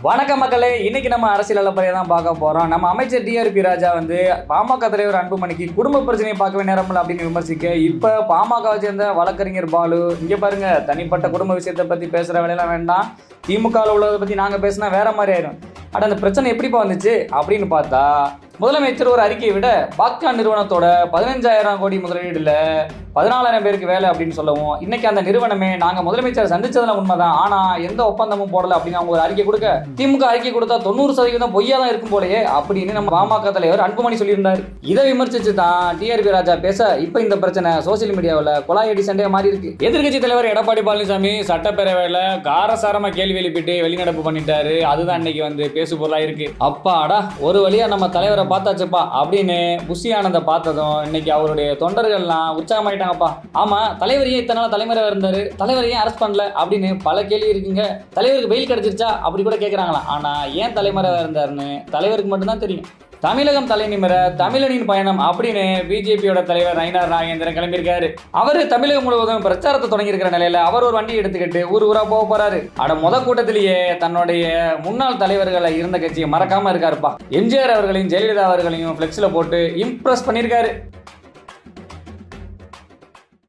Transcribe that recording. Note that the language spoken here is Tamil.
வணக்கம் மக்களே, இன்னைக்கு நம்ம அரசியல் அலப்பறையை தான் பார்க்க போறோம். நம்ம அமைச்சர் டிஆர்பி ராஜா வந்து பாமக தலைவர் அன்புமணிக்கு குடும்ப பிரச்சனையை பார்க்கவே நேரமில்லை அப்படின்னு விமர்சிக்க, இப்ப பாமகவை சேர்ந்த வழக்கறிஞர் பாலு இங்க பாருங்க, தனிப்பட்ட குடும்ப விஷயத்தை பத்தி பேசுற வேலையெல்லாம் வேண்டாம், திமுகவில் உள்ளதை பத்தி நாங்க பேசினா வேற மாதிரி ஆயிரும். அந்த பிரச்சனை எப்படிப்பா வந்துச்சு அப்படின்னு பார்த்தா, முதலமைச்சர் ஒரு அறிக்கையை விட பாக்கான் நிறுவனத்தோட 15,000 கோடி முதலீடுல 14,000 பேருக்கு வேலை அப்படின்னு சொல்லவும், இன்னைக்கு அந்த நிறுவனமே நாங்க முதலமைச்சர் சந்திச்சதுல உண்மைதான், ஆனா எந்த ஒப்பந்தமும் போடல அப்படின்னு அவங்க ஒரு அறிக்கை கொடுக்க, திமுக அறிக்கை கொடுத்தா 90% பொய்யா தான் இருக்கும் போலயே அப்படின்னு நம்ம பாமக தலைவர் அன்புமணி சொல்லியிருந்தார். இதை விமர்சிச்சு தான் டிஆர்பி ராஜா பேச, இப்ப இந்த பிரச்சனை சோசியல் மீடியாவில் கொலாயடி சண்டையா மாறி இருக்கு. எதிர்கட்சி தலைவர் எடப்பாடி பழனிசாமி சட்டப்பேரவையில காரசாரமா கேள்வி எழுப்பிட்டு வெளிநடப்பு பண்ணிட்டாரு. அதுதான் இன்னைக்கு வந்து பேசு பொருளா இருக்கு. அப்பாடா, ஒரு வழியா நம்ம தலைவரை பார்த்தாச்சுப்பா அப்படின்னு புஷி ஆனந்த பார்த்ததும் இன்னைக்கு அவருடைய தொண்டர்கள்லாம் உற்சாகமாயிட்டாங்கப்பா. ஆமா, தலைவர் ஏன் இத்தனை நாள் தலைமறைவா இருந்தாரு, தலைவர் ஏன் அரெஸ்ட் பண்ணல அப்படின்னு பல கேள்வி இருக்குங்க. தலைவருக்கு பெயில் கிடைச்சிருச்சா அப்படி கூட கேட்கறாங்களா. ஆனா ஏன் தலைமறைவா இருந்தாருன்னு தலைவருக்கு மட்டும்தான் தெரியும். தமிழகம் தலை நிமிர தமிழனின் பயணம் அப்படின்னு பிஜேபியோட தலைவர் நயினார் நாகேந்திரன் கிளம்பியிருக்காரு. அவரு தமிழகம் முழுவதும் பிரச்சாரத்தை தொடங்கி இருக்கிற நிலையில அவர் ஒரு வண்டி எடுத்துக்கிட்டு ஊர் ஊரா போக போறாரு. முத கூட்டத்திலேயே தன்னுடைய முன்னாள் தலைவர்களை இருந்த கட்சியை மறக்காம இருக்காருப்பா. எம்ஜிஆர் அவர்களையும் ஜெயலலிதா அவர்களையும் பிளெக்ஸ்ல போட்டு இம்ப்ரெஸ் பண்ணியிருக்காரு.